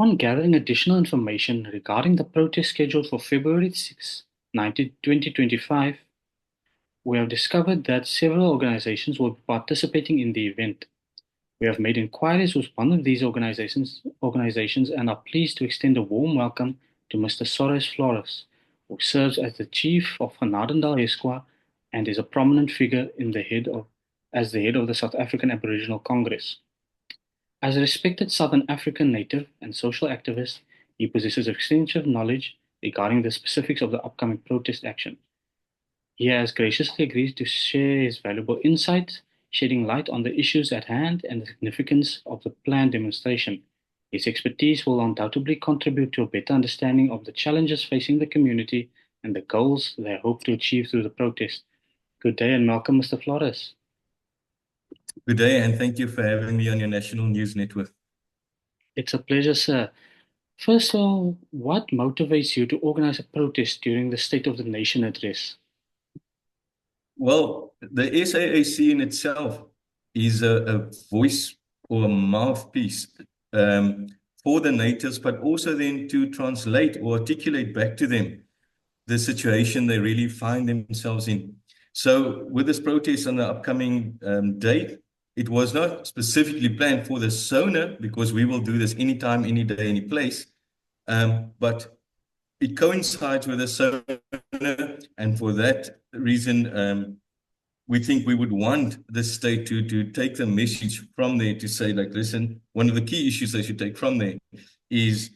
On gathering additional information regarding the protest scheduled for February 6, 2025, we have discovered that several organizations will be participating in the event. We have made inquiries with one of these organizations and are pleased to extend a warm welcome to Mr. Soares Flores, who serves as the chief of Ganadendal Esquire and is a prominent figure as the head of the South African Aboriginal Congress. As a respected Southern African native and social activist, he possesses extensive knowledge regarding the specifics of the upcoming protest action. He has graciously agreed to share his valuable insights, shedding light on the issues at hand and the significance of the planned demonstration. His expertise will undoubtedly contribute to a better understanding of the challenges facing the community and the goals they hope to achieve through the protest. Good day and welcome, Mr. Flores. Good day, and thank you for having me on your national news network. It's a pleasure, sir. First of all, what motivates you to organize a protest during the State of the Nation address? Well, the SAAC in itself is a voice or a mouthpiece for the natives, but also then to translate or articulate back to them the situation they really find themselves in. So with this protest on the upcoming date, it was not specifically planned for the SONA, because we will do this anytime, any day, any place. But it coincides with the SONA, and for that reason, we think we would want the state to take the message from there to say, like, listen, one of the key issues they should take from there is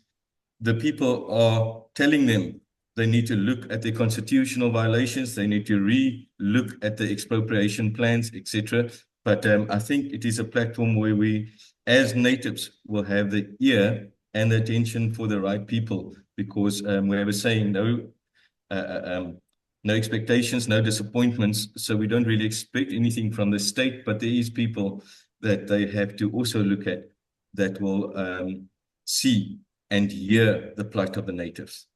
the people are telling them they need to look at their constitutional violations, they need to re-look at the expropriation plans, etc. But I think it is a platform where we, as natives, will have the ear and the attention for the right people, because we have a saying, no expectations, no disappointments. So we don't really expect anything from the state, but there is people that they have to also look at that will see and hear the plight of the natives.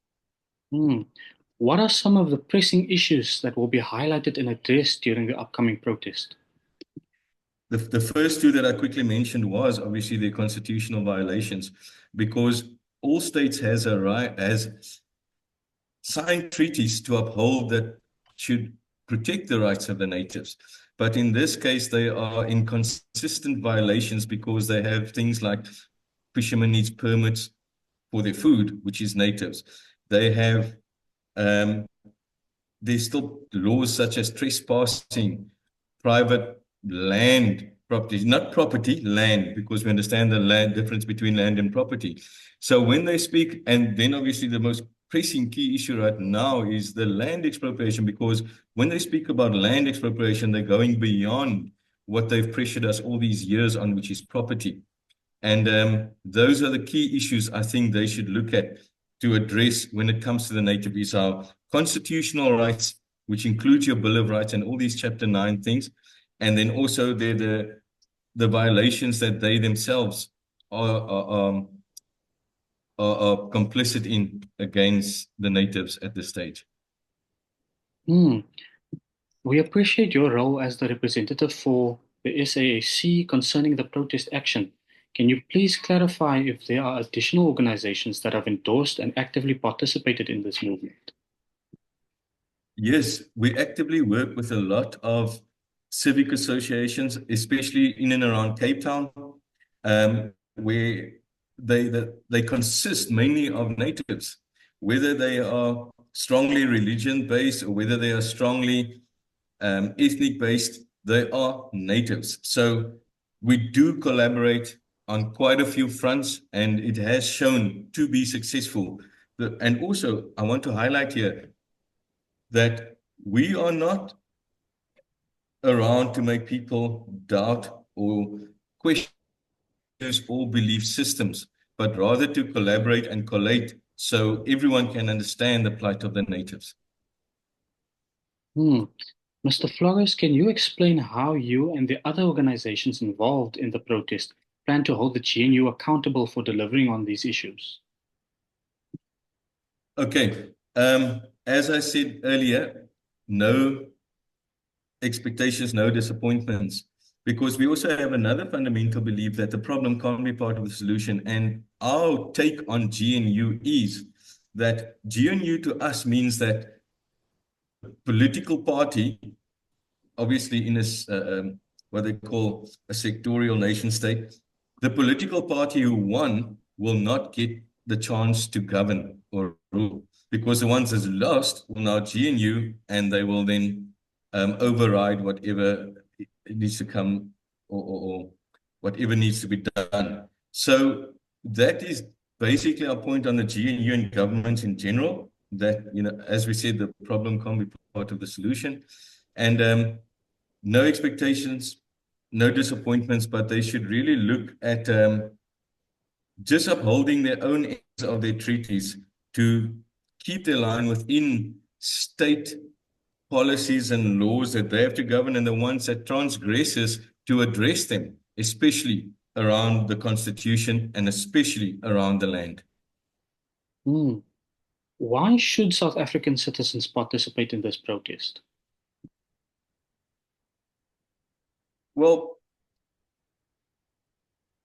What are some of the pressing issues that will be highlighted and addressed during the upcoming protest? The first two that I quickly mentioned was obviously the constitutional violations, because all states has signed treaties to uphold that should protect the rights of the natives. But in this case, they are in consistent violations because they have things like fishermen needs permits for their food, which is natives. They have, there's still laws such as trespassing, private land property, not property, land, because we understand the land difference between land and property. So when they speak, and then obviously the most pressing key issue right now is the land expropriation, because when they speak about land expropriation, they're going beyond what they've pressured us all these years on, which is property. And those are the key issues I think they should look at to address when it comes to the native, is our constitutional rights, which includes your Bill of Rights and all these Chapter 9 things. And then also the violations that they themselves are complicit in against the natives at this stage. We appreciate your role as the representative for the SAAC concerning the protest action. Can you please clarify if there are additional organizations that have endorsed and actively participated in this movement? Yes, we actively work with a lot of civic associations, especially in and around Cape Town, where they consist mainly of natives, whether they are strongly religion-based or whether they are strongly ethnic-based, they are natives. So we do collaborate on quite a few fronts, and it has shown to be successful. And also, I want to highlight here that we are not around to make people doubt or question all belief systems, but rather to collaborate and collate so everyone can understand the plight of the natives. Mr. Flores, can you explain how you and the other organizations involved in the protest plan to hold the GNU accountable for delivering on these issues? Okay. As I said earlier, no expectations, no disappointments, because we also have another fundamental belief that the problem can't be part of the solution. And our take on GNU is that GNU to us means that political party, obviously in what they call a sectorial nation state, the political party who won will not get the chance to govern or rule, because the ones that lost will now GNU, and they will then override whatever needs to come, or whatever needs to be done. So that is basically our point on the GNU and governments in general, that, as we said, the problem can't be part of the solution. And no expectations, no disappointments, but they should really look at just upholding their own ends of their treaties to keep their line within state policies and laws that they have to govern, and the ones that transgresses to address them, especially around the constitution and especially around the land. Why should South African citizens participate in this protest? Well,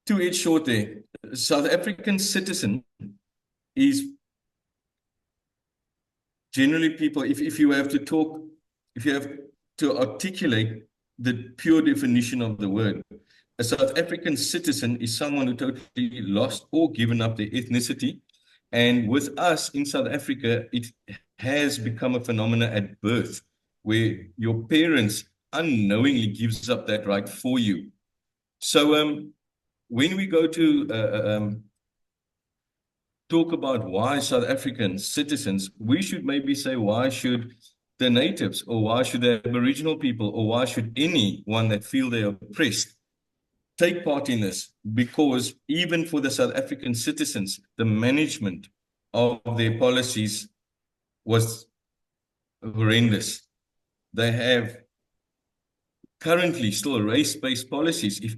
to it short there, South African citizen is generally people, if you have to talk, if you have to articulate the pure definition of the word, a South African citizen is someone who totally lost or given up their ethnicity. And with us in South Africa, it has become a phenomenon at birth, where your parents unknowingly gives up that right for you. So when we go to talk about why South African citizens, we should maybe say, why should the natives, or why should the Aboriginal people, or why should anyone that feel they're oppressed take part in this? Because even for the South African citizens, the management of their policies was horrendous. They have currently still race-based policies. If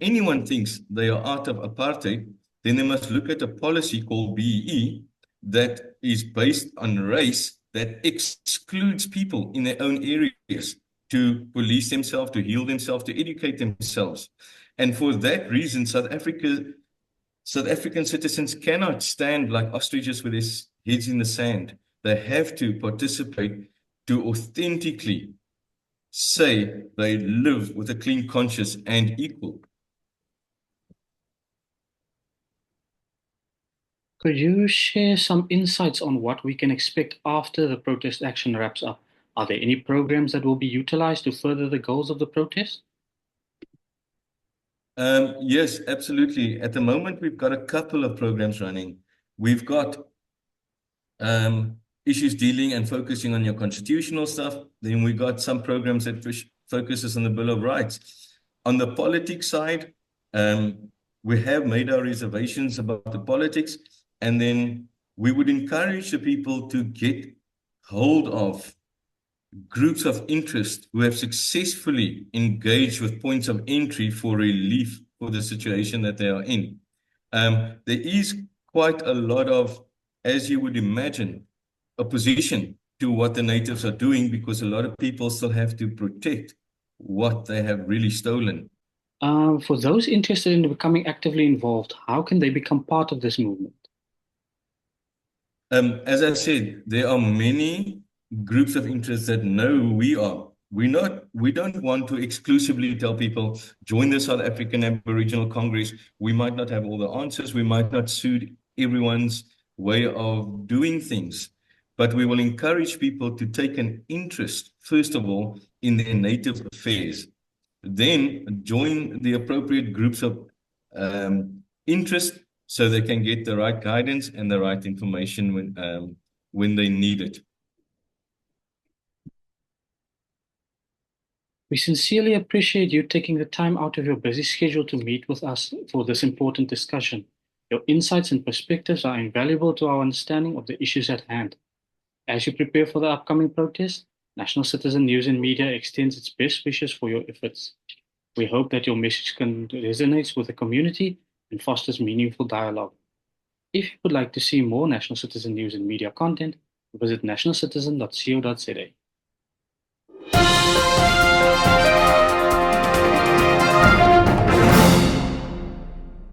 anyone thinks they are out of apartheid, then they must look at a policy called BEE that is based on race, that excludes people in their own areas to police themselves, to heal themselves, to educate themselves. And for that reason, South African citizens cannot stand like ostriches with their heads in the sand. They have to participate to authentically say they live with a clean conscience and equal. Could you share some insights on what we can expect after the protest action wraps up? Are there any programs that will be utilized to further the goals of the protest? Yes, absolutely. At the moment, we've got a couple of programs running. We've got issues dealing and focusing on your constitutional stuff. Then we got some programs that focuses on the Bill of Rights. On the politics side, we have made our reservations about the politics, and then we would encourage the people to get hold of groups of interest who have successfully engaged with points of entry for relief for the situation that they are in. There is quite a lot of, as you would imagine, opposition to what the natives are doing, because a lot of people still have to protect what they have really stolen. For those interested in becoming actively involved, how can they become part of this movement? As I said, there are many groups of interest that know who we are. We don't want to exclusively tell people, join the South African Aboriginal Congress. We might not have all the answers. We might not suit everyone's way of doing things. But we will encourage people to take an interest, first of all, in their native affairs. Then join the appropriate groups of interest, so they can get the right guidance and the right information when they need it. We sincerely appreciate you taking the time out of your busy schedule to meet with us for this important discussion. Your insights and perspectives are invaluable to our understanding of the issues at hand. As you prepare for the upcoming protest, National Citizen News and Media extends its best wishes for your efforts. We hope that your message resonates with the community and fosters meaningful dialogue. If you would like to see more National Citizen News and Media content, visit nationalcitizen.co.za.